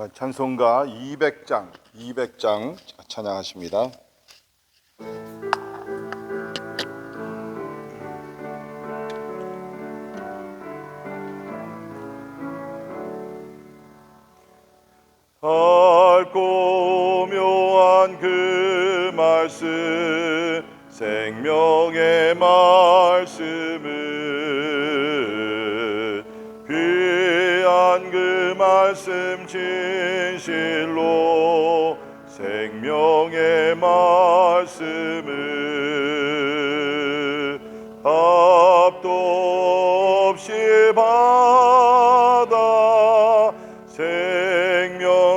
찬송가 200장 찬양하십니다. 밝고 묘한 그 말씀, 생명의 말씀을, 귀한 그 말씀 진실로, 생명의 말씀을 합도 없이 받아 생명길을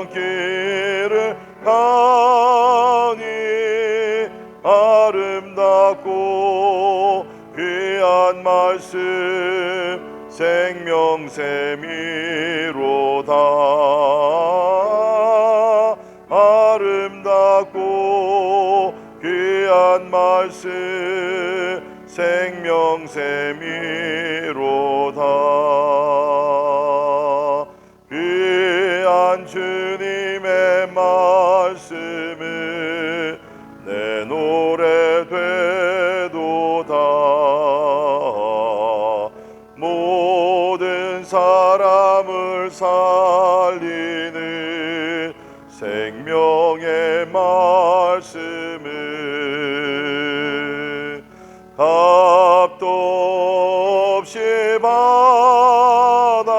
가니, 아름답고 귀한 말씀 생명샘이로다. 아름답고 귀한 말씀 생명샘이로다. 귀한 주님의 말씀은 내 노래 되도다. 모든 사람을 살리는 생명의 말씀을 값도 없이 받아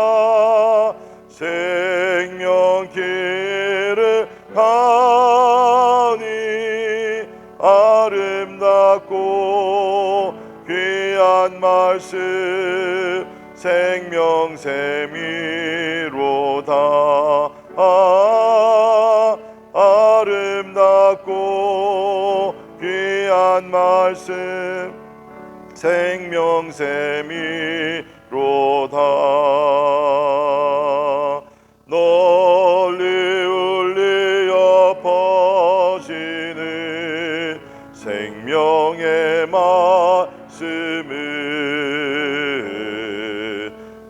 생명길을 가니, 아름답고 귀한 말씀 생명샘이로다. 아름답고 귀한 말씀 생명샘이로다. 널리 울리어 퍼지는 생명의 말씀을,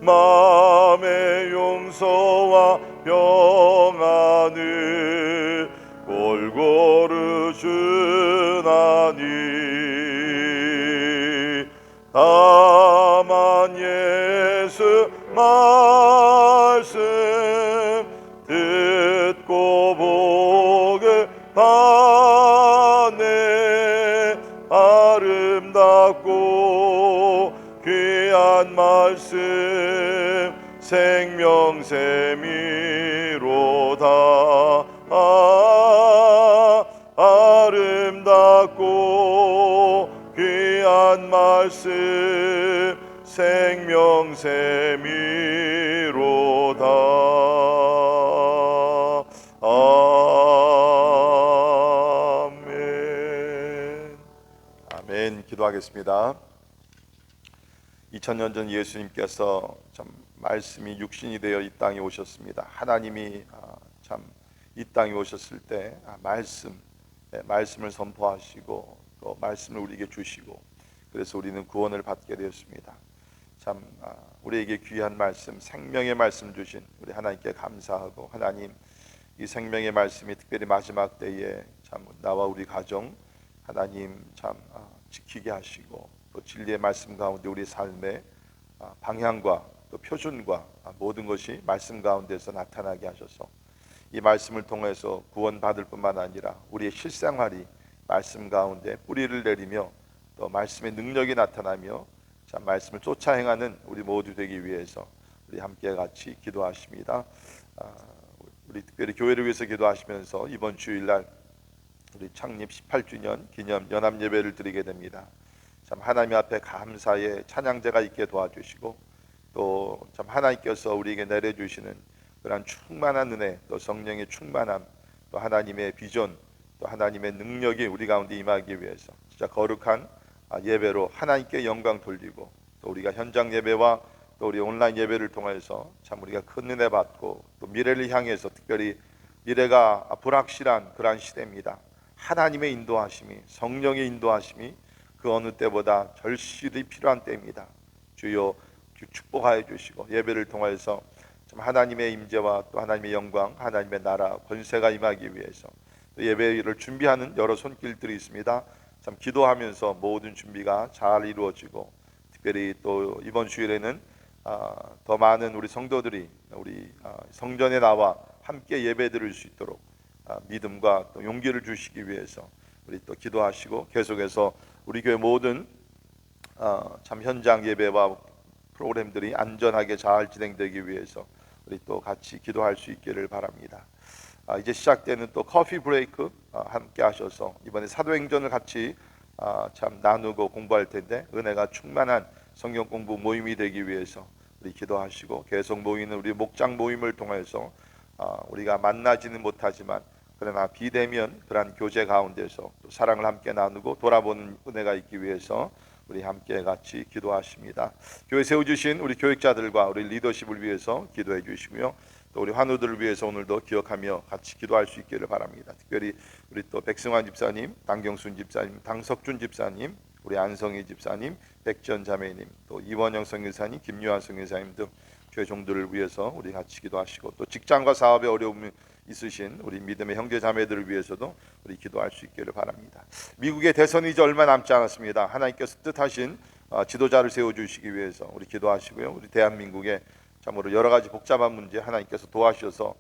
마음의 용서와 평안을 골고루 주나니, 다만 예수 말씀 듣고 복을 받네. 아름답고 귀한 말씀 생명샘이로다. 아름답고 귀한 말씀 생명샘이로다. 아멘. 아멘. 기도하겠습니다. 2000년 전 예수님께서 참 말씀이 육신이 되어 이 땅에 오셨습니다. 하나님이 참 이 땅에 오셨을 때 말씀을 선포하시고 또 말씀을 우리에게 주시고, 그래서 우리는 구원을 받게 되었습니다. 참 우리에게 귀한 말씀, 생명의 말씀 주신 우리 하나님께 감사하고, 하나님 이 생명의 말씀이 특별히 마지막 때에 참 나와 우리 가정 하나님 참 지키게 하시고, 또 진리의 말씀 가운데 우리 삶의 방향과 또 표준과 모든 것이 말씀 가운데서 나타나게 하셔서 이 말씀을 통해서 구원받을 뿐만 아니라 우리의 실생활이 말씀 가운데 뿌리를 내리며 또 말씀의 능력이 나타나며 참 말씀을 쫓아 행하는 우리 모두 되기 위해서 우리 함께 같이 기도하십니다. 우리 특별히 교회를 위해서 기도하시면서 이번 주일날 우리 창립 18주년 기념 연합 예배를 드리게 됩니다. 참 하나님 앞에 감사의 찬양제가 있게 도와주시고, 또 참 하나님께서 우리에게 내려주시는 그런 충만한 은혜, 또 성령의 충만함, 또 하나님의 비전, 또 하나님의 능력이 우리 가운데 임하기 위해서 진짜 거룩한 예배로 하나님께 영광 돌리고, 또 우리가 현장 예배와 또 우리 온라인 예배를 통해서 참 우리가 큰 은혜 받고, 또 미래를 향해서 특별히 미래가 불확실한 그러한 시대입니다. 하나님의 인도하심이, 성령의 인도하심이 그 어느 때보다 절실히 필요한 때입니다. 주여 축복하여 주시고, 예배를 통해서 참 하나님의 임재와 또 하나님의 영광, 하나님의 나라 권세가 임하기 위해서 또 예배를 준비하는 여러 손길들이 있습니다. 참 기도하면서 모든 준비가 잘 이루어지고, 특별히 또 이번 주일에는 더 많은 우리 성도들이 우리 성전에 나와 함께 예배드릴 수 있도록 믿음과 또 용기를 주시기 위해서 우리 또 기도하시고, 계속해서 우리 교회 모든 참 현장 예배와 프로그램들이 안전하게 잘 진행되기 위해서 우리 또 같이 기도할 수 있기를 바랍니다. 이제 시작되는 또 커피 브레이크 함께 하셔서 이번에 사도행전을 같이 참 나누고 공부할 텐데, 은혜가 충만한 성경 공부 모임이 되기 위해서 우리 기도하시고, 계속 모이는 우리 목장 모임을 통해서 우리가 만나지는 못하지만 그러나 비대면 그러한 교제 가운데서 또 사랑을 함께 나누고 돌아보는 은혜가 있기 위해서 우리 함께 같이 기도하십니다. 교회 세워주신 우리 교육자들과 우리 리더십을 위해서 기도해 주시고요, 또 우리 환우들을 위해서 오늘도 기억하며 같이 기도할 수 있기를 바랍니다. 특별히 우리 또 백승환 집사님, 당경순 집사님, 당석준 집사님, 우리 안성희 집사님, 백전 자매님, 또 이원영 선교사님, 김유한 선교사님 등 교회 종들을 위해서 우리 같이 기도하시고, 또 직장과 사업에 어려움이 있으신 우리 믿음의 형제 자매들을 위해서도 우리 기도할 수 있기를 바랍니다. 미국의 대선이 이제 얼마 남지 않았습니다. 하나님께서 뜻하신 지도자를 세워주시기 위해서 우리 기도하시고요, 우리 대한민국의 참으로 여러 가지 복잡한 문제 하나님께서 도와주셔서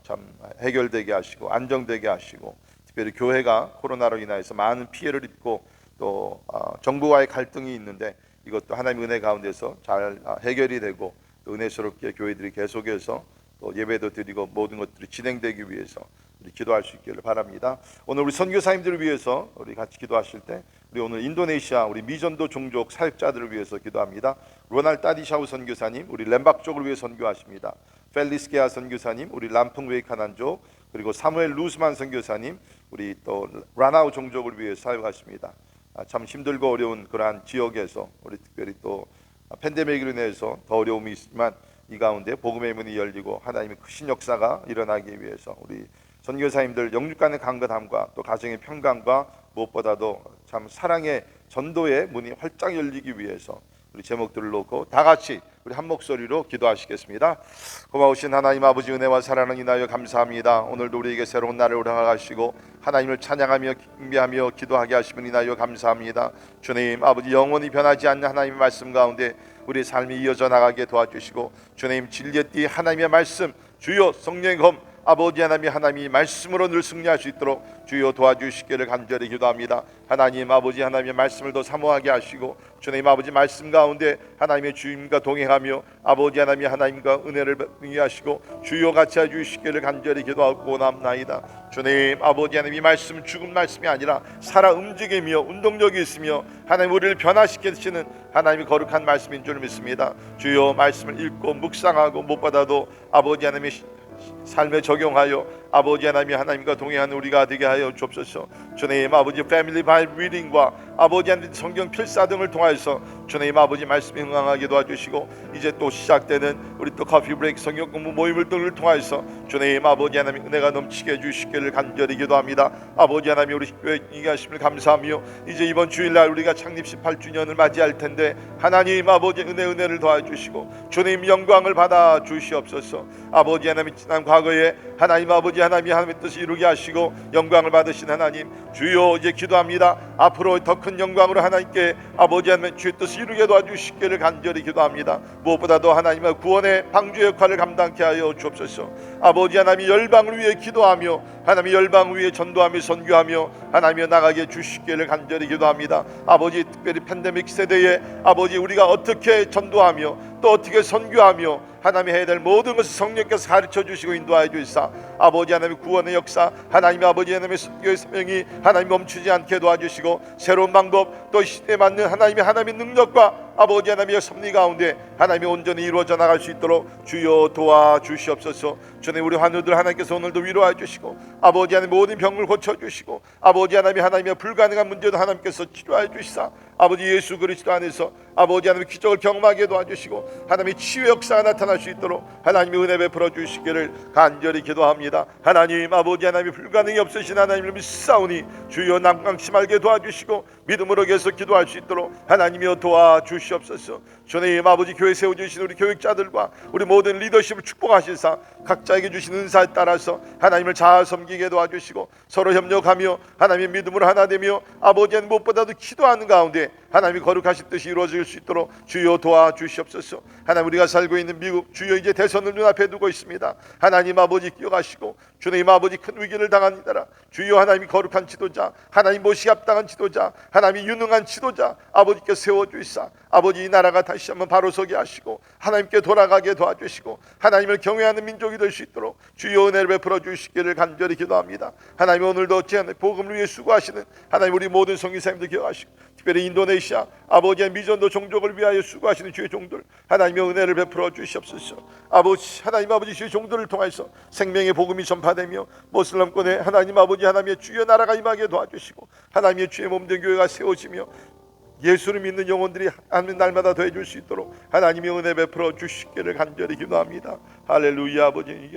참 해결되게 하시고 안정되게 하시고, 특별히 교회가 코로나로 인하여서 많은 피해를 입고 또 정부와의 갈등이 있는데 이것도 하나님의 은혜 가운데서 잘 해결이 되고, 또 은혜스럽게 교회들이 계속해서 또 예배도 드리고 모든 것들이 진행되기 위해서 우리 기도할 수 있기를 바랍니다. 오늘 우리 선교사님들을 위해서 우리 같이 기도하실 때, 우리 오늘 인도네시아 우리 미전도 종족 사역자들을 위해서 기도합니다. 로날 따디샤우 선교사님, 우리 렘박 쪽을 위해 선교하십니다. 펠리스케아 선교사님, 우리 람풍 웨이카난족, 그리고 사무엘 루스만 선교사님, 우리 또 라나우 종족을 위해 사역하십니다. 참 힘들고 어려운 그러한 지역에서 우리 특별히 또 팬데믹으로 인해서 더 어려움이 있지만 이 가운데 복음의 문이 열리고 하나님의 크신 역사가 일어나기 위해서 우리 선교사님들 영육간의 강건함과 또 가정의 평강과 무엇보다도 참 사랑의 전도의 문이 활짝 열리기 위해서 우리 제목들을 놓고 다 같이 우리 한 목소리로 기도하시겠습니다. 고마우신 하나님 아버지, 은혜와 사랑을 인하여 감사합니다. 오늘도 우리에게 새로운 날을 허락하시고 하나님을 찬양하며 경배하며 기도하게 하시면 인하여 감사합니다. 주님 아버지, 영원히 변하지 않는 하나님의 말씀 가운데 우리 삶이 이어져 나가게 도와주시고, 주님 진리의 띠 하나님의 말씀, 주여 성령의 검 아버지 하나님이 하나님이 말씀으로 늘 승리할 수 있도록 주여 도와주시기를 간절히 기도합니다. 하나님 아버지, 하나님의 말씀을 더 사모하게 하시고, 주님 아버지 말씀 가운데 하나님의 주님과 동행하며 아버지 하나님이 하나님과 은혜를 응하시고 주여 같이 해주시기를 간절히 기도하고 남나이다. 주님 아버지 하나님, 이 말씀은 죽은 말씀이 아니라 살아 움직이며 운동력이 있으며 하나님 우리를 변화시키시는 하나님의 거룩한 말씀인 줄 믿습니다. 주여 말씀을 읽고 묵상하고 무엇보다도 아버지 하나님의 삶에 적용하여 아버지 하나님이 하나님과 동행하는 우리가 되게 하여 주옵소서. 주님 아버지 패밀리 바이블 리딩과 아버지 하나님 성경 필사 등을 통해서 주님 아버지 말씀에 흥황하게 도와주시고, 이제 또 시작되는 우리 또 커피 브레이크 성경 공부 모임을 등을 통해서 주님 아버지 하나님 은혜가 넘치게 해주시기를 간절히 기도합니다. 아버지 하나님 우리 교회 인하심을 감사하며, 이제 이번 주일날 우리가 창립 18주년을 맞이할 텐데 하나님 아버지 은혜를 도와주시고 주님 영광을 받아 주시옵소서. 아버지 하나님 지난 과거에 하나님 아버지 하나님의 뜻을 이루게 하시고 영광을 받으신 하나님, 주여 이제 기도합니다. 앞으로 더 큰 영광으로 하나님께 아버지 하나님의 주의 뜻을 이루게 도와주시기를 간절히 기도합니다. 무엇보다도 하나님의 구원의 방주 역할을 감당케 하여 주옵소서. 아버지 하나님 열방을 위해 기도하며 하나님 열방을 위해 전도하며 선교하며 하나님이 나가게 주시기를 간절히 기도합니다. 아버지 특별히 팬데믹 세대에 아버지 우리가 어떻게 전도하며 또 어떻게 선교하며 하나님이 해야 될 모든 것을 성령께서 가르쳐 주시고 인도하여 주시사 아버지 하나님의 구원의 역사, 하나님의 아버지 하나님의 선교의 사명이 하나님 멈추지 않게 도와주시고, 새로운 방법 또 시대에 맞는 하나님의 능력과 아버지 하나님의 섭리 가운데 하나님이 온전히 이루어져 나갈 수 있도록 주여 도와주시옵소서. 주님 우리 환우들 하나님께서 오늘도 위로해 주시고 아버지 하나님 모든 병을 고쳐주시고 아버지 하나님의 불가능한 문제도 하나님께서 치료해 주시사 아버지 예수 그리스도 안에서 아버지 하나님의 기적을 경험하게 도와주시고 하나님의 치유 역사가 나타날 수 있도록 하나님의 은혜 베풀어 주시기를 간절히 기도합니다. 하나님 아버지 하나님의 불가능이 없으신 하나님을 믿사오니 주여 낙강치 말게 도와주시고 믿음으로 계속 기도할 수 있도록 하나님이여 도와주시옵소서. 주님 아버지, 교회 세워주신 우리 교육자들과 우리 모든 리더십을 축복하시사 각자에게 주신 은사에 따라서 하나님을 잘 섬기게 도와주시고 서로 협력하며 하나님의 믿음으로 하나 되며 아버지는 무엇보다도 기도하는 가운데 하나님이 거룩하신 뜻이 이루어질 수 있도록 주여 도와주시옵소서. 하나님, 우리가 살고 있는 미국 주여 이제 대선을 눈앞에 두고 있습니다. 하나님 아버지 기억하시고 주님 아버지 큰 위기를 당합니다. 주여 하나님이 거룩한 지도자, 하나님 모시기 합당한 지도자, 하나님이 유능한 지도자 아버지께 세워주시사 아버지 이 나라가 다시 한번 바로 서게 하시고 하나님께 돌아가게 도와주시고 하나님을 경외하는 민족이 될 수 있도록 주여 은혜를 베풀어 주시기를 간절히 기도합니다. 하나님, 오늘도 어찌하는 복음을 위해 수고하시는 하나님 우리 모든 성교사님들 기억하시고 특별히 인도네시아 아버지의 미전도 종족을 위하여 수고하시는 주의 종들 하나님의 은혜를 베풀어 주시옵소서. 아버지 하나님 아버지 주의 종들을 통해서 생명의 복음이 전파되며 모슬람권에 하나님 아버지 하나님의 주의 나라가 임하게 도와주시고 하나님의 주의 몸된 교회가 세워지며 예수를 믿는 영혼들이 하는 날마다 더해줄 수 있도록 하나님의 은혜 베풀어 주시기를 간절히 기도합니다. 할렐루야. 아버지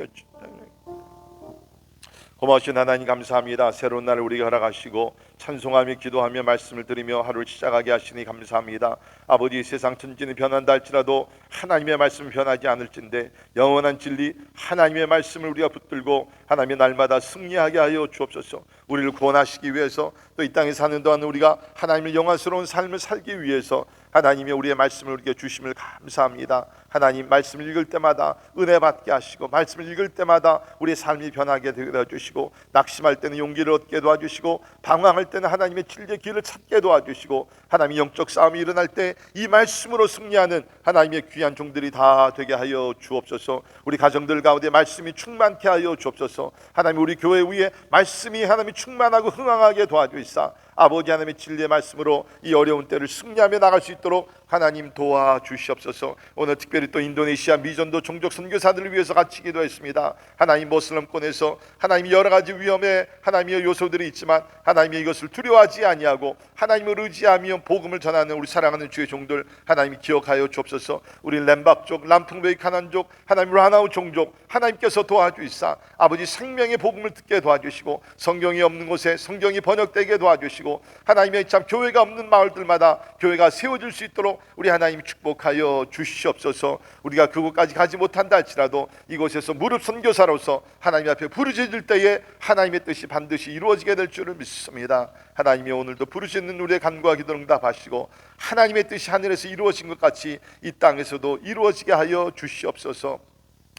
고마우신 하나님 감사합니다. 새로운 날을 우리가 허락하시고 찬송하며 기도하며 말씀을 드리며 하루를 시작하게 하시니 감사합니다. 아버지, 세상 천지는 변한다 할지라도 하나님의 말씀은 변하지 않을진데 영원한 진리 하나님의 말씀을 우리가 붙들고 하나님의 날마다 승리하게 하여 주옵소서. 우리를 구원하시기 위해서 또 이 땅에 사는 동안 우리가 하나님의 영광스러운 삶을 살기 위해서 하나님이 우리의 말씀을 우리에게 주심을 감사합니다. 하나님, 말씀을 읽을 때마다 은혜 받게 하시고 말씀을 읽을 때마다 우리의 삶이 변하게 되게 도와주시고 낙심할 때는 용기를 얻게 도와주시고 방황할 때는 하나님의 진리의 길을 찾게 도와주시고 하나님의 영적 싸움이 일어날 때 이 말씀으로 승리하는 하나님의 귀한 종들이 다 되게 하여 주옵소서. 우리 가정들 가운데 말씀이 충만케 하여 주옵소서. 하나님, 우리 교회 위에 말씀이 하나님이 충만하고 흥황하게 도와주시사 아버지 하나님의 진리의 말씀으로 이 어려운 때를 승리하며 나갈 수 있도록 하나님 도와주시옵소서. 오늘 특별히 또 인도네시아 미전도 종족 선교사들을 위해서 같이 기도했습니다. 하나님, 모슬람권에서 하나님이 여러 가지 위험의 하나님의 요소들이 있지만 하나님이 이것을 두려워하지 아니하고 하나님을 의지하며 복음을 전하는 우리 사랑하는 주의 종들 하나님이 기억하여 주옵소서. 우리 렘박족, 람풍베이 카난족, 하나님 라나우 종족 하나님께서 도와주시사 아버지 생명의 복음을 듣게 도와주시고 성경이 없는 곳에 성경이 번역되게 도와주시고 하나님의 참 교회가 없는 마을들마다 교회가 세워질 수 있도록 우리 하나님 축복하여 주시옵소서. 우리가 그곳까지 가지 못한다 할지라도 이곳에서 무릎 선교사로서 하나님 앞에 부르짖을 때에 하나님의 뜻이 반드시 이루어지게 될 줄을 믿습니다. 하나님이 오늘도 부르짖는 우리의 간구와 기도를 응답하시고 하나님의 뜻이 하늘에서 이루어진 것 같이 이 땅에서도 이루어지게 하여 주시옵소서.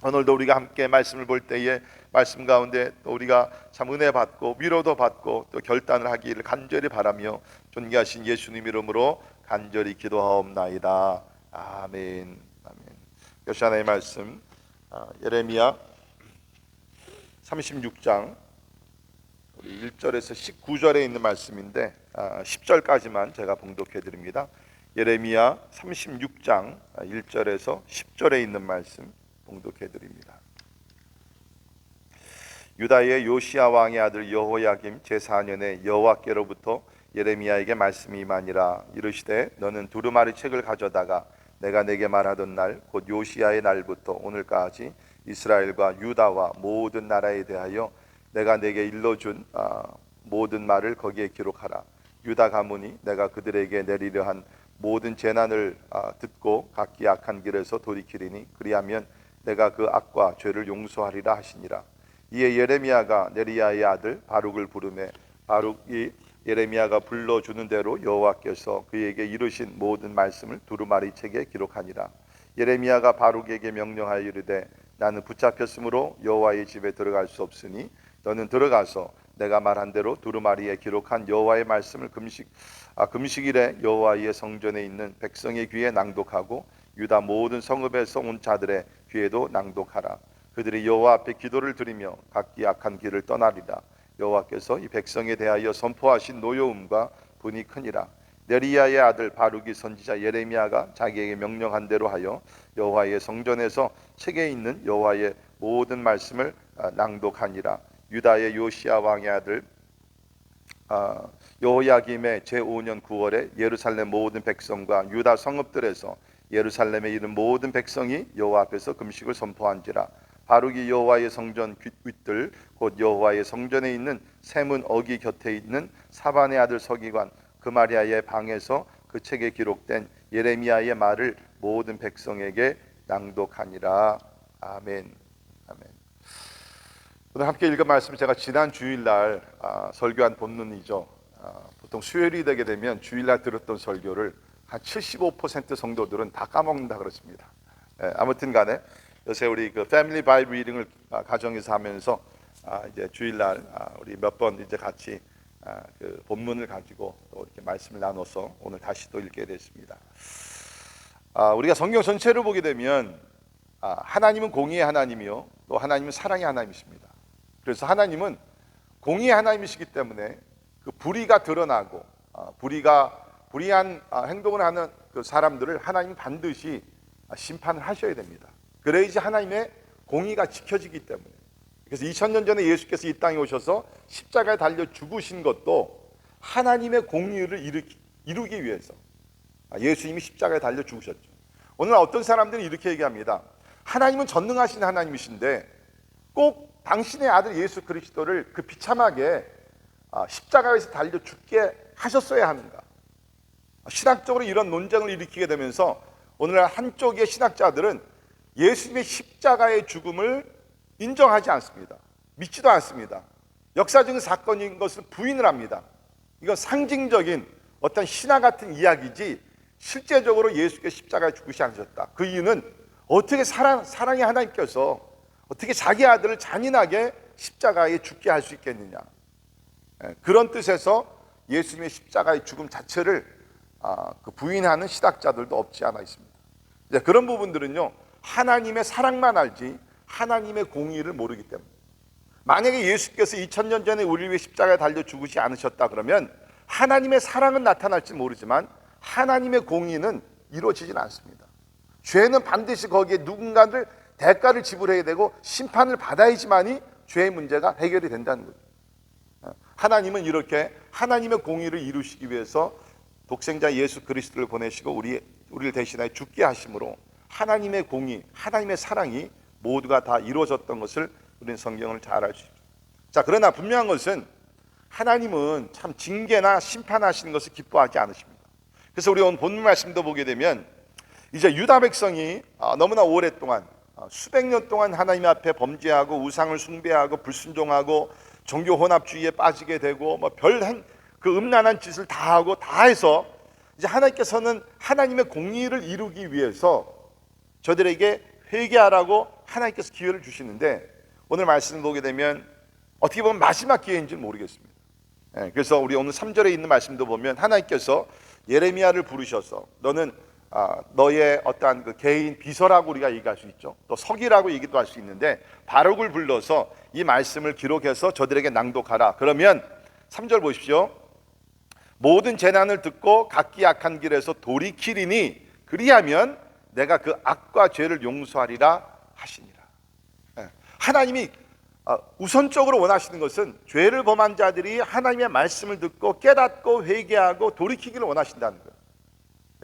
오늘도 우리가 함께 말씀을 볼 때에 말씀 가운데 또 우리가 참 은혜 받고 위로도 받고 또 결단을 하기를 간절히 바라며 존귀하신 예수님 이름으로 간절히 기도하옵나이다. 아멘. 아멘. 역시 하나님의 말씀 예레미야 36장 1절에서 19절에 있는 말씀인데 10절까지만 제가 봉독해 드립니다. 예레미야 36장 1절에서 10절에 있는 말씀 봉독해 드립니다. 유다의 요시야 왕의 아들 여호야김 제4년에 여호와께로부터 예레미야에게 말씀이 임하니라. 이르시되 너는 두루마리 책을 가져다가 내가 내게 말하던 날 곧 요시야의 날부터 오늘까지 이스라엘과 유다와 모든 나라에 대하여 내가 내게 일러준 모든 말을 거기에 기록하라. 유다 가문이 내가 그들에게 내리려 한 모든 재난을 듣고 각기 악한 길에서 돌이키리니 그리하면 내가 그 악과 죄를 용서하리라 하시니라. 이에 예레미야가 네리야의 아들 바룩을 부르매 바룩이 예레미야가 불러주는 대로 여호와께서 그에게 이르신 모든 말씀을 두루마리 책에 기록하니라. 예레미야가 바룩에게 명령하여 이르되 나는 붙잡혔으므로 여호와의 집에 들어갈 수 없으니 너는 들어가서 내가 말한 대로 두루마리에 기록한 여호와의 말씀을 금식일에 여호와의 성전에 있는 백성의 귀에 낭독하고 유다 모든 성읍에서 온 자들의 귀에도 낭독하라. 그들이 여호와 앞에 기도를 드리며 각기 악한 길을 떠나리라. 여호와께서 이 백성에 대하여 선포하신 노여움과 분이 크니라. 네리야의 아들 바룩이 선지자 예레미야가 자기에게 명령한 대로 하여 여호와의 성전에서 책에 있는 여호와의 모든 말씀을 낭독하니라. 유다의 요시야 왕의 아들 여호야김의 제5년 9월에 예루살렘 모든 백성과 유다 성읍들에서 예루살렘에 이른 모든 백성이 여호와 앞에서 금식을 선포한지라. 바룩이 여호와의 성전 윗들 곧 여호와의 성전에 있는 세문 어기 곁에 있는 사반의 아들 서기관 그마리아의 방에서 그 책에 기록된 예레미야의 말을 모든 백성에게 낭독하니라. 아멘. 아멘. 오늘 함께 읽은 말씀은 제가 지난 주일날 설교한 본문이죠. 보통 수요일이 되게 되면 주일날 들었던 설교를 한 75% 성도들은 다 까먹는다 그렇습니다. 아무튼 간에 요새 우리 그 패밀리 바이블 리딩을 가정에서 하면서 이제 주일날 우리 몇 번 이제 같이 그 본문을 가지고 또 이렇게 말씀을 나눠서 오늘 다시 또 읽게 됐습니다. 우리가 성경 전체를 보게 되면 하나님은 공의의 하나님이요, 또 하나님은 사랑의 하나님이십니다. 그래서 하나님은 공의의 하나님이시기 때문에 그 불의가 드러나고 불의한 행동을 하는 그 사람들을 하나님은 반드시 심판을 하셔야 됩니다. 그래야지 하나님의 공의가 지켜지기 때문에. 그래서 2000년 전에 예수께서 이 땅에 오셔서 십자가에 달려 죽으신 것도 하나님의 공의를 이루기 위해서 예수님이 십자가에 달려 죽으셨죠. 오늘 어떤 사람들은 이렇게 얘기합니다. 하나님은 전능하신 하나님이신데 꼭 당신의 아들 예수 그리스도를 그 비참하게 십자가에서 달려 죽게 하셨어야 하는가. 신학적으로 이런 논쟁을 일으키게 되면서 오늘날 한쪽의 신학자들은 예수님의 십자가의 죽음을 인정하지 않습니다. 믿지도 않습니다. 역사적인 사건인 것을 부인을 합니다. 이건 상징적인 어떤 신화 같은 이야기지 실제적으로 예수께서 십자가에 죽으시지 않으셨다. 그 이유는 어떻게 사랑의 하나님께서 어떻게 자기 아들을 잔인하게 십자가에 죽게 할 수 있겠느냐. 그런 뜻에서 예수님의 십자가의 죽음 자체를 부인하는 신학자들도 없지 않아 있습니다. 그런 부분들은요, 하나님의 사랑만 알지 하나님의 공의를 모르기 때문에. 만약에 예수께서 2000년 전에 우리 위해 십자가에 달려 죽으시지 않으셨다 그러면 하나님의 사랑은 나타날지 모르지만 하나님의 공의는 이루어지진 않습니다. 죄는 반드시 거기에 누군가를 대가를 지불해야 되고 심판을 받아야지만이 죄의 문제가 해결이 된다는 거죠. 하나님은 이렇게 하나님의 공의를 이루시기 위해서 독생자 예수 그리스도를 보내시고 우리를 대신하여 죽게 하심으로 하나님의 공의, 하나님의 사랑이 모두가 다 이루어졌던 것을 우리는 성경을 잘 알 수 있죠. 자, 그러나 분명한 것은 하나님은 참 징계나 심판하시는 것을 기뻐하지 않으십니다. 그래서 우리 오늘 본문 말씀도 보게 되면 이제 유다 백성이 너무나 오랫동안 수백 년 동안 하나님 앞에 범죄하고 우상을 숭배하고 불순종하고 종교 혼합주의에 빠지게 되고 그 음란한 짓을 다 하고 다 해서 이제 하나님께서는 하나님의 공의를 이루기 위해서 저들에게 회개하라고 하나님께서 기회를 주시는데 오늘 말씀을 보게 되면 어떻게 보면 마지막 기회인지는 모르겠습니다. 그래서 우리 오늘 3절에 있는 말씀도 보면 하나님께서 예레미야를 부르셔서 너는 너의 어떠한 그 개인 비서라고 우리가 얘기할 수 있죠. 또 서기라고 얘기도 할 수 있는데 바룩을 불러서 이 말씀을 기록해서 저들에게 낭독하라. 그러면 3절 보십시오. 모든 재난을 듣고 각기 악한 길에서 돌이키리니 그리하면 내가 그 악과 죄를 용서하리라 하시니라. 하나님이 우선적으로 원하시는 것은 죄를 범한 자들이 하나님의 말씀을 듣고 깨닫고 회개하고 돌이키기를 원하신다는 거예요.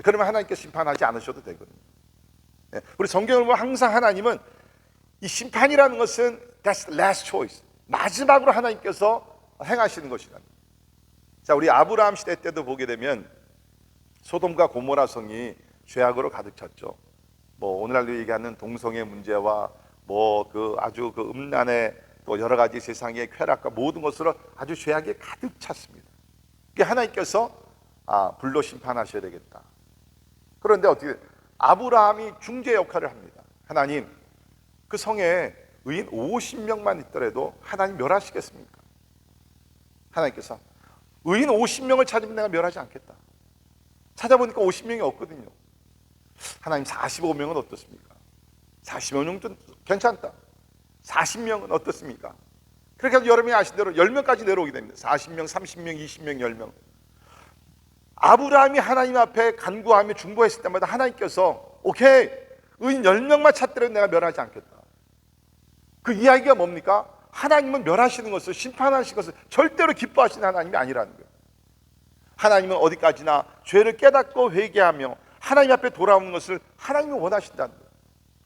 그러면 하나님께서 심판하지 않으셔도 되거든요. 우리 성경을 보면 항상 하나님은 이 심판이라는 것은 that's the last choice, 마지막으로 하나님께서 행하시는 것이라는 거예요. 자, 우리 아브라함 시대 때도 보게 되면 소돔과 고모라 성이 죄악으로 가득 찼죠. 오늘날도 얘기하는 동성애 문제와 아주 그 음란의 또 여러 가지 세상의 쾌락과 모든 것으로 아주 죄악에 가득 찼습니다. 그게 하나님께서 불로 심판하셔야 되겠다. 그런데 어떻게 아브라함이 중재 역할을 합니다. 하나님, 그 성에 의인 50명만 있더라도 하나님 멸하시겠습니까? 하나님께서 의인 50명을 찾으면 내가 멸하지 않겠다. 찾아보니까 50명이 없거든요. 하나님 45명은 어떻습니까? 45명도 괜찮다. 40명은 어떻습니까? 그렇게 해서 여러분이 아신 대로 10명까지 내려오게 됩니다. 40명, 30명, 20명, 10명. 아브라함이 하나님 앞에 간구하며 중보했을 때마다 하나님께서 오케이, 의인 10명만 찾더라도 내가 멸하지 않겠다. 그 이야기가 뭡니까? 하나님은 멸하시는 것을, 심판하시는 것을 절대로 기뻐하시는 하나님이 아니라는 거예요. 하나님은 어디까지나 죄를 깨닫고 회개하며 하나님 앞에 돌아오는 것을 하나님이 원하신다는 거예요.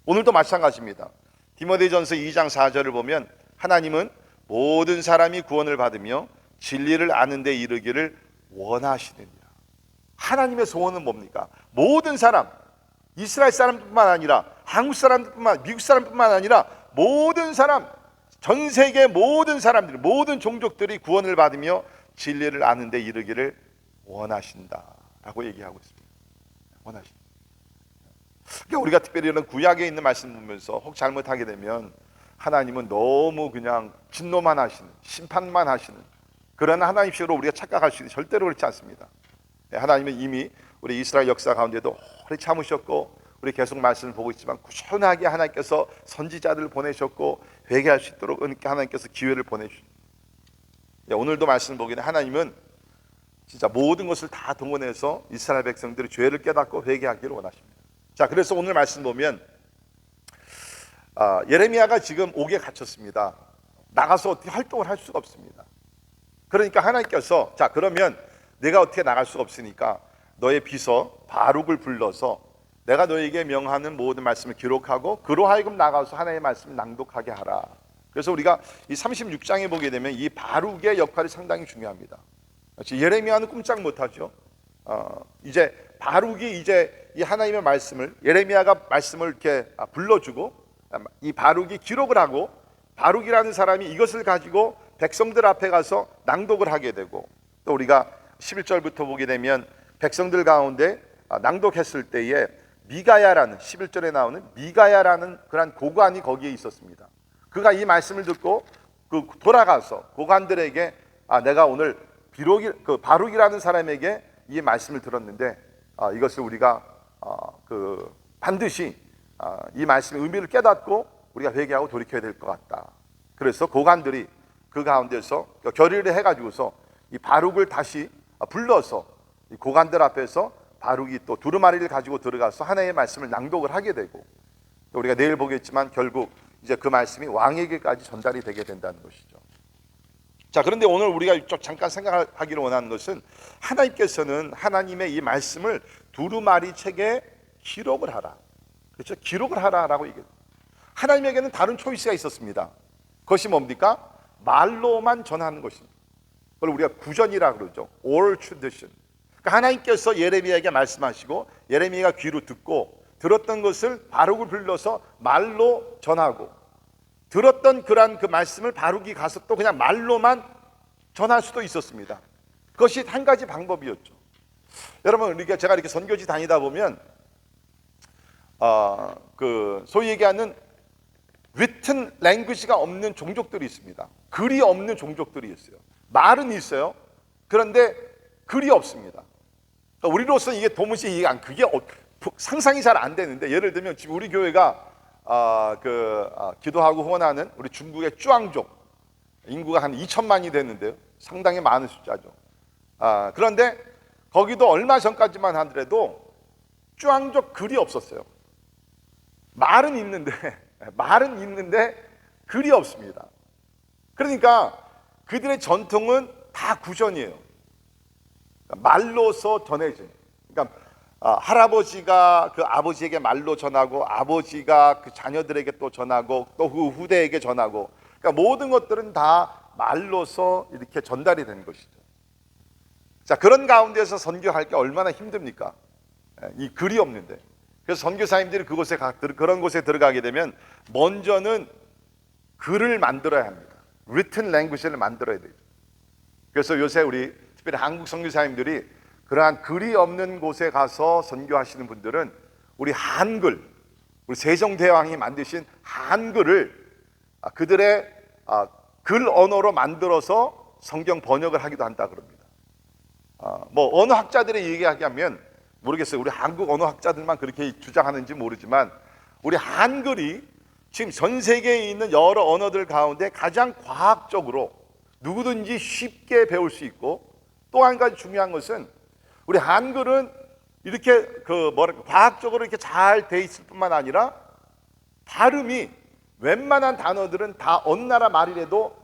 오늘도 마찬가지입니다. 디모데전서 2장 4절을 보면 하나님은 모든 사람이 구원을 받으며 진리를 아는 데 이르기를 원하시느니라. 하나님의 소원은 뭡니까? 모든 사람, 이스라엘 사람뿐만 아니라 한국 사람뿐만, 미국 사람뿐만 아니라 모든 사람, 전 세계 모든 사람들, 모든 종족들이 구원을 받으며 진리를 아는 데 이르기를 원하신다라고 얘기하고 있습니다. 원하신다. 그러니까 우리가 특별히 이런 구약에 있는 말씀 보면서 혹 잘못하게 되면 하나님은 너무 그냥 진노만 하시는, 심판만 하시는 그런 하나님식으로 우리가 착각할 수 있는, 절대로 그렇지 않습니다. 하나님은 이미 우리 이스라엘 역사 가운데도 오래 참으셨고, 우리 계속 말씀을 보고 있지만 꾸준하게 하나님께서 선지자들을 보내셨고 회개할 수 있도록 하나님께서 기회를 보내주십니다. 오늘도 말씀을 보기에는 하나님은 진짜 모든 것을 다 동원해서 이스라엘 백성들이 죄를 깨닫고 회개하기를 원하십니다. 자, 그래서 오늘 말씀 보면 예레미야가 지금 옥에 갇혔습니다. 나가서 어떻게 활동을 할 수가 없습니다. 그러니까 하나님께서, 자, 그러면 내가 어떻게 나갈 수가 없으니까 너의 비서 바룩을 불러서 내가 너에게 명하는 모든 말씀을 기록하고 그로 하여금 나가서 하나님의 말씀을 낭독하게 하라. 그래서 우리가 이 36장에 보게 되면 이 바룩의 역할이 상당히 중요합니다. 예레미야는 꼼짝 못하죠. 이제 바룩이 이제 이 하나님의 말씀을, 예레미야가 말씀을 이렇게 불러주고 이 바룩이 기록을 하고, 바룩이라는 사람이 이것을 가지고 백성들 앞에 가서 낭독을 하게 되고, 또 우리가 11절부터 보게 되면 백성들 가운데 낭독했을 때에 미가야라는, 11절에 나오는 미가야라는 그런 고관이 거기에 있었습니다. 그가 이 말씀을 듣고 돌아가서 고관들에게 내가 오늘 바룩이라는 사람에게 이 말씀을 들었는데 이것을 우리가 반드시 이 말씀의 의미를 깨닫고 우리가 회개하고 돌이켜야 될 것 같다. 그래서 고관들이 그 가운데서 결의를 해가지고서 이 바룩을 다시 불러서 이 고관들 앞에서 바룩이 또 두루마리를 가지고 들어가서 하나님의 말씀을 낭독을 하게 되고, 또 우리가 내일 보겠지만 결국 이제 그 말씀이 왕에게까지 전달이 되게 된다는 것이죠. 자, 그런데 오늘 우리가 좀 잠깐 생각하기를 원하는 것은 하나님께서는 하나님의 이 말씀을 두루마리 책에 기록을 하라, 그렇죠? 기록을 하라라고 얘기해요. 하나님에게는 다른 초이스가 있었습니다. 그것이 뭡니까? 말로만 전하는 것입니다. 그걸 우리가 구전이라고 그러죠. oral tradition. 그러니까 하나님께서 예레미야에게 말씀하시고 예레미야가 귀로 듣고 들었던 것을 바룩을 불러서 말로 전하고, 들었던 그 말씀을 바룩이 가서 또 그냥 말로만 전할 수도 있었습니다. 그것이 한 가지 방법이었죠. 여러분, 제가 이렇게 선교지 다니다 보면 소위 얘기하는 written language가 없는 종족들이 있습니다. 글이 없는 종족들이 있어요. 말은 있어요. 그런데 글이 없습니다. 그러니까 우리로서 이게 도무지 이해가 그게 상상이 잘 안 되는데, 예를 들면 지금 우리 교회가 기도하고 후원하는 우리 중국의 쭈앙족 인구가 한 2천만이 됐는데요. 상당히 많은 숫자죠. 그런데 거기도 얼마 전까지만 하더라도 쭈앙족 글이 없었어요. 말은 있는데 글이 없습니다. 그러니까 그들의 전통은 다 구전이에요. 말로서 전해진. 그러니까 할아버지가 그 아버지에게 말로 전하고, 아버지가 그 자녀들에게 또 전하고, 또 그 후대에게 전하고, 그러니까 모든 것들은 다 말로서 이렇게 전달이 되는 것이죠. 자, 그런 가운데서 선교할 게 얼마나 힘듭니까? 이 글이 없는데. 그래서 선교사님들이 그런 곳에 들어가게 되면 먼저는 글을 만들어야 합니다. written language를 만들어야 돼요. 그래서 요새 우리 특별히 한국 선교사님들이 그러한 글이 없는 곳에 가서 선교하시는 분들은 우리 한글, 우리 세종대왕이 만드신 한글을 그들의 글 언어로 만들어서 성경 번역을 하기도 한다 그럽니다. 뭐 어느 학자들의 얘기하면 모르겠어요. 우리 한국 언어 학자들만 그렇게 주장하는지 모르지만 우리 한글이 지금 전 세계에 있는 여러 언어들 가운데 가장 과학적으로 누구든지 쉽게 배울 수 있고, 또 한 가지 중요한 것은 우리 한글은 이렇게 과학적으로 이렇게 잘 돼 있을 뿐만 아니라 발음이 웬만한 단어들은 다 어느 나라 말이라도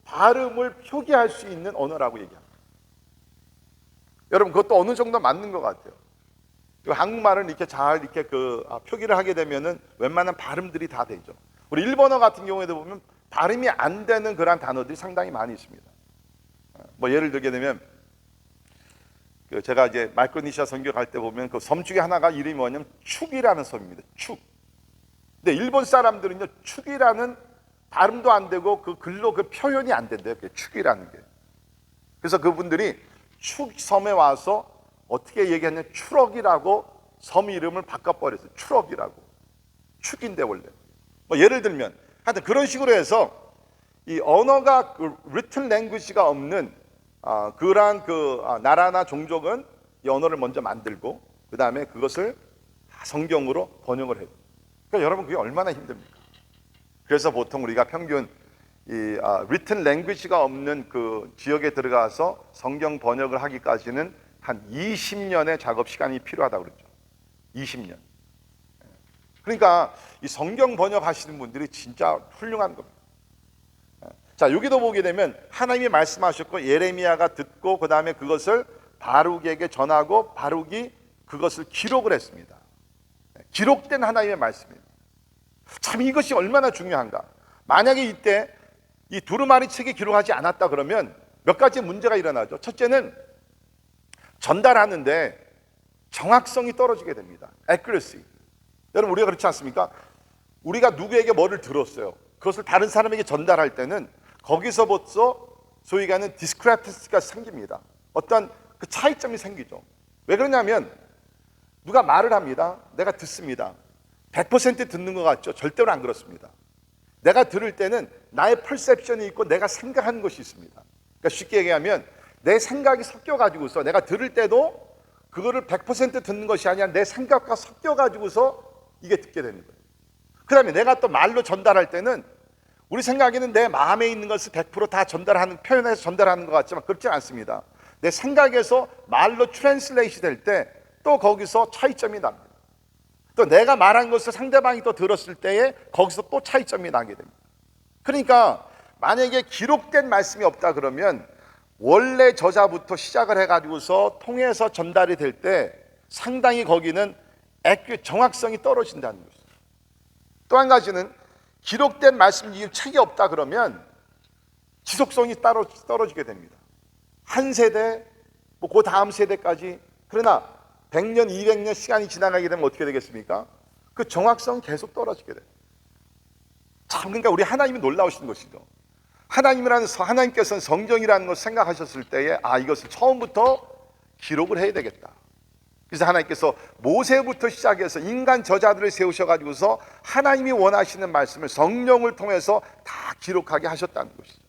발음을 표기할 수 있는 언어라고 얘기합니다. 여러분, 그것도 어느 정도 맞는 것 같아요. 한국말은 이렇게 잘 이렇게 표기를 하게 되면은 웬만한 발음들이 다 되죠. 우리 일본어 같은 경우에도 보면 발음이 안 되는 그런 단어들이 상당히 많이 있습니다. 뭐 예를 들게 되면 제가 이제 마이크로네시아 선교 갈 때 보면 그 섬 중에 하나가 이름이 뭐냐면 축이라는 섬입니다. 축. 근데 일본 사람들은요, 축이라는 발음도 안 되고 그 글로 그 표현이 안 된대요. 그 축이라는 게. 그래서 그분들이 축섬에 와서 어떻게 얘기했냐면 추럭이라고 섬 이름을 바꿔버렸어요. 추럭이라고. 축인데 원래. 뭐 예를 들면 하여튼 그런 식으로 해서 이 언어가 그 written language가 없는 그러한 나라나 종족은 이 언어를 먼저 만들고 그 다음에 그것을 성경으로 번역을 해요. 그러니까 여러분 그게 얼마나 힘듭니까? 그래서 보통 우리가 평균 이 written language가 없는 그 지역에 들어가서 성경 번역을 하기까지는 한 20년의 작업 시간이 필요하다고 그러죠. 20년. 그러니까 이 성경 번역하시는 분들이 진짜 훌륭한 겁니다. 자, 여기도 보게 되면 하나님이 말씀하셨고 예레미야가 듣고 그 다음에 그것을 바룩에게 전하고 바룩이 그것을 기록을 했습니다. 기록된 하나님의 말씀입니다. 참 이것이 얼마나 중요한가. 만약에 이때 이 두루마리 책에 기록하지 않았다 그러면 몇 가지 문제가 일어나죠. 첫째는 전달하는데 정확성이 떨어지게 됩니다. accuracy. 여러분 우리가 그렇지 않습니까? 우리가 누구에게 뭐를 들었어요. 그것을 다른 사람에게 전달할 때는 거기서부터 소위 얘기하는 discrepancy가 생깁니다. 어떤 그 차이점이 생기죠. 왜 그러냐면 누가 말을 합니다. 내가 듣습니다. 100% 듣는 것 같죠? 절대로 안 그렇습니다. 내가 들을 때는 나의 perception이 있고 내가 생각하는 것이 있습니다. 그러니까 쉽게 얘기하면 내 생각이 섞여가지고서 내가 들을 때도 그거를 100% 듣는 것이 아니라 내 생각과 섞여가지고서 이게 듣게 되는 거예요. 그 다음에 내가 또 말로 전달할 때는 우리 생각에는 내 마음에 있는 것을 100% 다 표현해서 전달하는 것 같지만 그렇지 않습니다. 내 생각에서 말로 트랜슬레이트 될 때 또 거기서 차이점이 납니다. 또 내가 말한 것을 상대방이 또 들었을 때에 거기서 또 차이점이 나게 됩니다. 그러니까 만약에 기록된 말씀이 없다 그러면 원래 저자부터 시작을 해가지고서 통해서 전달이 될 때 상당히 거기는 정확성이 떨어진다는 것이죠. 또 한 가지는 기록된 말씀 이 책이 없다 그러면 지속성이 떨어지게 됩니다. 한 세대, 그 다음 세대까지. 그러나 100년, 200년 시간이 지나가게 되면 어떻게 되겠습니까? 그 정확성 계속 떨어지게 돼요. 참, 그러니까 우리 하나님이 놀라우신 것이죠. 하나님께서는 성경이라는 것을 생각하셨을 때에 이것을 처음부터 기록을 해야 되겠다. 그래서 하나님께서 모세부터 시작해서 인간 저자들을 세우셔가지고서 하나님이 원하시는 말씀을 성령을 통해서 다 기록하게 하셨다는 것이죠.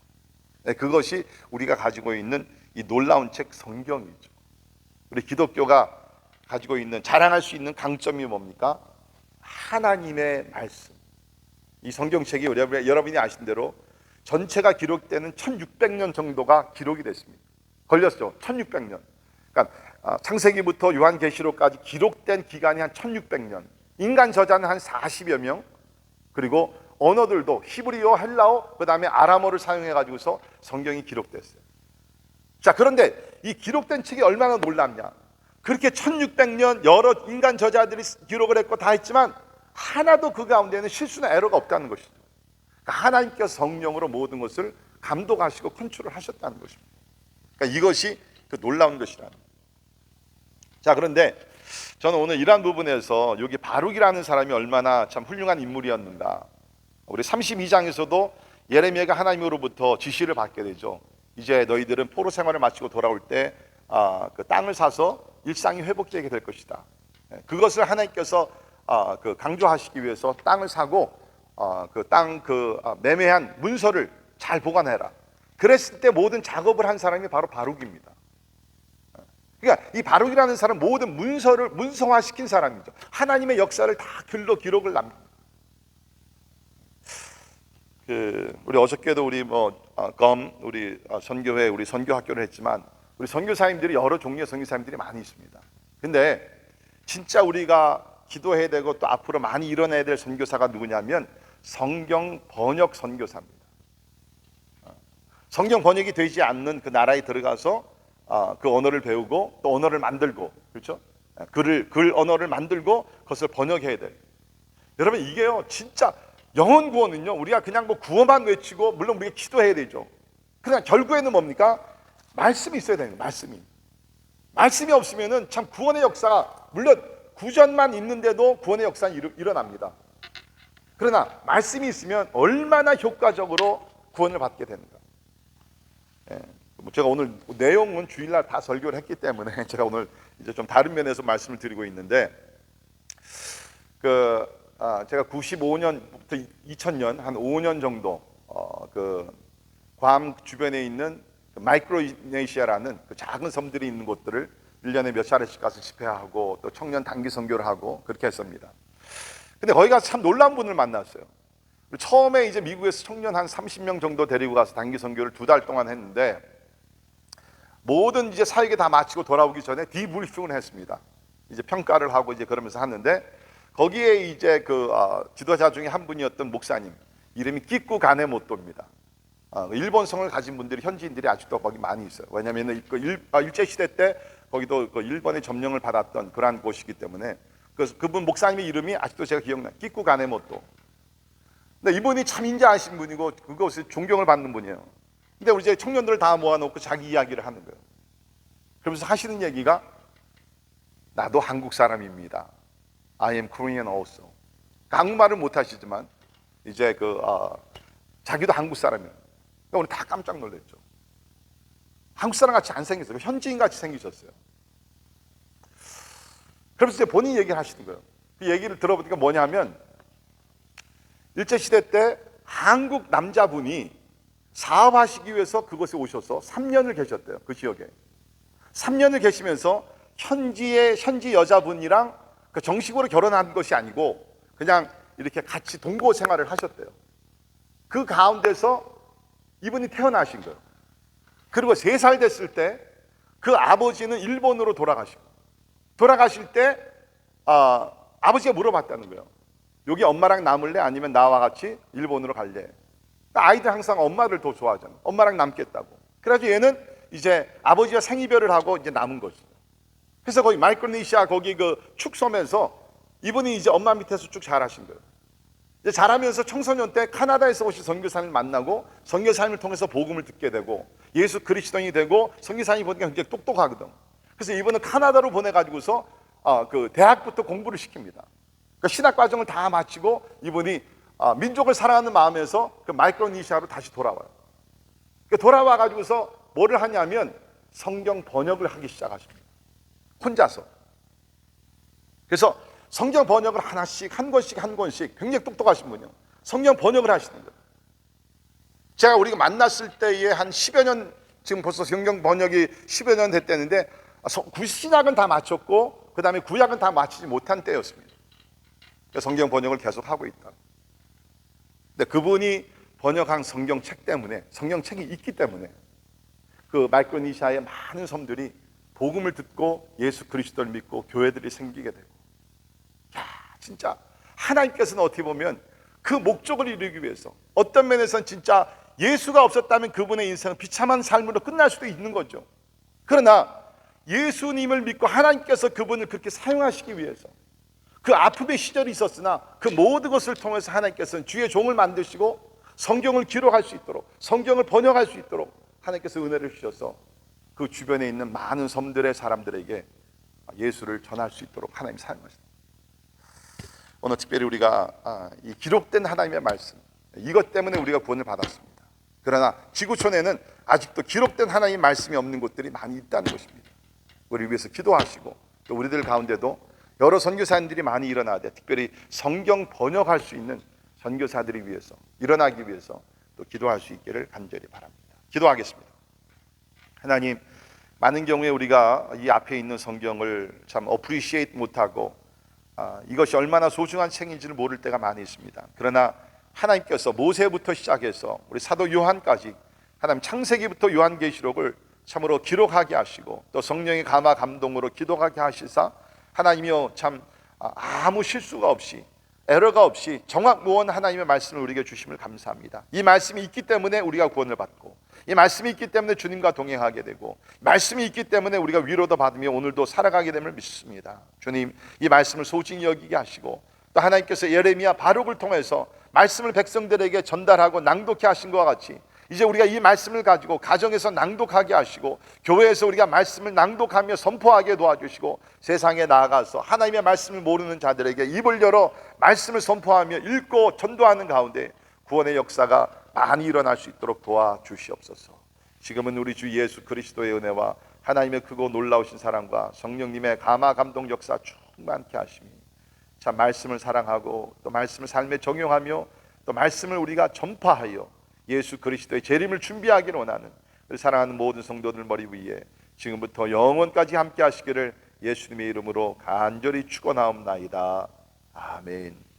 네, 그것이 우리가 가지고 있는 이 놀라운 책 성경이죠. 우리 기독교가 가지고 있는 자랑할 수 있는 강점이 뭡니까? 하나님의 말씀. 이 성경책이 여러분이 아신 대로 전체가 기록되는 1600년 정도가 기록이 됐습니다. 걸렸죠. 1600년. 그러니까 창세기부터 요한계시록까지 기록된 기간이 한 1600년. 인간 저자는 한 40여 명. 그리고 언어들도 히브리어, 헬라어, 그 다음에 아람어를 사용해 가지고서 성경이 기록됐어요. 자, 그런데 이 기록된 책이 얼마나 놀랍냐? 그렇게 1600년 여러 인간 저자들이 기록을 했고 다 했지만 하나도 그 가운데는 실수나 에러가 없다는 것이죠. 그러니까 하나님께서 성령으로 모든 것을 감독하시고 컨트롤 하셨다는 것입니다. 그러니까 이것이 그 놀라운 것이라는 거예요. 자, 그런데 저는 오늘 이러한 부분에서 여기 바룩이라는 사람이 얼마나 참 훌륭한 인물이었는가. 우리 32장에서도 예레미야가 하나님으로부터 지시를 받게 되죠. 이제 너희들은 포로 생활을 마치고 돌아올 때 그 땅을 사서 일상이 회복되게 될 것이다. 그것을 하나님께서 강조하시기 위해서 땅을 사고 그 땅 매매한 문서를 잘 보관해라. 그랬을 때 모든 작업을 한 사람이 바로 바룩입니다. 그러니까 이 바룩이라는 사람은 모든 문서를 문서화시킨 사람이죠. 하나님의 역사를 다 글로 기록을 남깁니다. 우리 어저께도 우리 우리 선교회 우리 선교학교를 했지만 우리 선교사님들이 여러 종류의 선교사님들이 많이 있습니다. 근데 진짜 우리가 기도해야 되고 또 앞으로 많이 일어나야 될 선교사가 누구냐면 성경 번역 선교사입니다. 성경 번역이 되지 않는 그 나라에 들어가서 그 언어를 배우고 또 언어를 만들고, 그렇죠? 글 언어를 만들고 그것을 번역해야 돼요. 여러분 이게요 진짜 영혼 구원은요 우리가 그냥 구원만 외치고 물론 우리가 기도해야 되죠. 그러나 결국에는 뭡니까? 말씀이 있어야 되는 거예요. 말씀이. 말씀이 없으면은 참 구원의 역사가, 물론 구전만 있는데도 구원의 역사는 일어납니다. 그러나 말씀이 있으면 얼마나 효과적으로 구원을 받게 되는가. 제가 오늘 내용은 주일날 다 설교를 했기 때문에 제가 오늘 이제 좀 다른 면에서 말씀을 드리고 있는데, 제가 95년부터 2000년 한 5년 정도 괌 주변에 있는 마이크로네시아라는 그 작은 섬들이 있는 곳들을 1년에 몇 차례씩 가서 집회하고 또 청년 단기 선교를 하고 그렇게 했습니다. 근데 거기 가서 참 놀라운 분을 만났어요. 처음에 이제 미국에서 청년 한 30명 정도 데리고 가서 단기 선교를 2달 동안 했는데, 모든 이제 사역이 다 마치고 돌아오기 전에 디브리핑을 했습니다. 이제 평가를 하고 이제 그러면서 하는데, 거기에 이제 지도자 중에 한 분이었던 목사님, 이름이 끼꾸 가네모토입니다. 일본성을 가진 분들이, 현지인들이 아직도 거기 많이 있어요. 왜냐하면 일제 시대 때 거기도 일본의 점령을 받았던 그러한 곳이기 때문에, 그래서 그분 목사님의 이름이 아직도 제가 기억나요. 끼꾸 가네모토. 근데 이분이 참 인자하신 분이고 그것에 존경을 받는 분이에요. 근데 우리 이제 청년들을 다 모아놓고 자기 이야기를 하는 거예요. 그러면서 하시는 얘기가, 나도 한국 사람입니다. I am Korean also. 한국말을 못 하시지만 이제 자기도 한국 사람이에요. 오늘 다 깜짝 놀랐죠. 한국 사람 같이 안 생겼어요. 현지인 같이 생기셨어요. 그러면서 이제 본인 얘기를 하시는 거예요. 그 얘기를 들어보니까 뭐냐면, 일제시대 때 한국 남자분이 사업하시기 위해서 그곳에 오셔서 3년을 계셨대요. 그 지역에 3년을 계시면서 현지 여자분이랑 정식으로 결혼한 것이 아니고 그냥 이렇게 같이 동거 생활을 하셨대요. 그 가운데서 이분이 태어나신 거예요. 그리고 3살 됐을 때 그 아버지는 일본으로 돌아가실 때 아버지가 물어봤다는 거예요. 여기 엄마랑 남을래? 아니면 나와 같이 일본으로 갈래? 아이들 항상 엄마를 더 좋아하잖아요. 엄마랑 남겠다고. 그래가지고 얘는 이제 아버지와 생이별을 하고 이제 남은 거죠. 그래서 거기 마이크로네시아 거기 축소면서 이분이 이제 엄마 밑에서 쭉 자라신 거예요. 이제 자라면서 청소년 때 카나다에서 오신 선교사님을 만나고 선교사님을 통해서 복음을 듣게 되고 예수 그리스도인이 되고, 선교사님이 보니까 굉장히 똑똑하거든. 그래서 이분은 카나다로 보내가지고서 대학부터 공부를 시킵니다. 그러니까 신학 과정을 다 마치고 이분이 민족을 사랑하는 마음에서 그 마이크로네시아로 다시 돌아와요. 돌아와 가지고서 뭐를 하냐면 성경 번역을 하기 시작하십니다. 혼자서. 그래서 성경 번역을 하나씩 한 권씩 굉장히 똑똑하신 분이요. 성경 번역을 하시는 거예요. 제가 우리가 만났을 때에 한 10여 년, 지금 벌써 성경 번역이 10여 년 됐다는데, 신약은 다 마쳤고 그 다음에 구약은 다 마치지 못한 때였습니다. 성경 번역을 계속 하고 있다. 근데 그분이 번역한 성경책 때문에, 성경책이 있기 때문에 그 마이크로네시아의 많은 섬들이 복음을 듣고 예수 그리스도를 믿고 교회들이 생기게 되고, 진짜 하나님께서는 어떻게 보면 그 목적을 이루기 위해서, 어떤 면에서는 진짜 예수가 없었다면 그분의 인생은 비참한 삶으로 끝날 수도 있는 거죠. 그러나 예수님을 믿고 하나님께서 그분을 그렇게 사용하시기 위해서, 그 아픔의 시절이 있었으나 그 모든 것을 통해서 하나님께서는 주의 종을 만드시고 성경을 기록할 수 있도록, 성경을 번역할 수 있도록 하나님께서 은혜를 주셔서 그 주변에 있는 많은 섬들의 사람들에게 예수를 전할 수 있도록 하나님 사용하십니다. 오늘 특별히 우리가 이 기록된 하나님의 말씀, 이것 때문에 우리가 구원을 받았습니다. 그러나 지구촌에는 아직도 기록된 하나님의 말씀이 없는 곳들이 많이 있다는 것입니다. 우리 위해서 기도하시고, 또 우리들 가운데도 여러 선교사님들이 많이 일어나야 돼. 특별히 성경 번역할 수 있는 선교사들이 위해서, 일어나기 위해서 또 기도할 수 있기를 간절히 바랍니다. 기도하겠습니다. 하나님, 많은 경우에 우리가 이 앞에 있는 성경을 참 어프리시에이트 못하고 이것이 얼마나 소중한 책인지를 모를 때가 많이 있습니다. 그러나 하나님께서 모세부터 시작해서 우리 사도 요한까지 하나님 창세기부터 요한계시록을 참으로 기록하게 하시고, 또 성령의 감화 감동으로 기록하게 하시사 하나님이여 참 아무 실수가 없이, 에러가 없이 정확무원 하나님의 말씀을 우리에게 주심을 감사합니다. 이 말씀이 있기 때문에 우리가 구원을 받고, 이 말씀이 있기 때문에 주님과 동행하게 되고, 말씀이 있기 때문에 우리가 위로도 받으며 오늘도 살아가게 됨을 믿습니다. 주님, 이 말씀을 소중히 여기게 하시고, 또 하나님께서 예레미야 바룩을 통해서 말씀을 백성들에게 전달하고 낭독해 하신 것과 같이 이제 우리가 이 말씀을 가지고 가정에서 낭독하게 하시고 교회에서 우리가 말씀을 낭독하며 선포하게 도와주시고 세상에 나아가서 하나님의 말씀을 모르는 자들에게 입을 열어 말씀을 선포하며 읽고 전도하는 가운데 구원의 역사가 많이 일어날 수 있도록 도와주시옵소서. 지금은 우리 주 예수 그리스도의 은혜와 하나님의 크고 놀라우신 사랑과 성령님의 감화 감동 역사 충만케 하시니 참 말씀을 사랑하고 또 말씀을 삶에 적용하며 또 말씀을 우리가 전파하여 예수 그리스도의 재림을 준비하기를 원하는 우리 사랑하는 모든 성도들 머리 위에 지금부터 영원까지 함께 하시기를 예수님의 이름으로 간절히 축원하옵나이다. 아멘.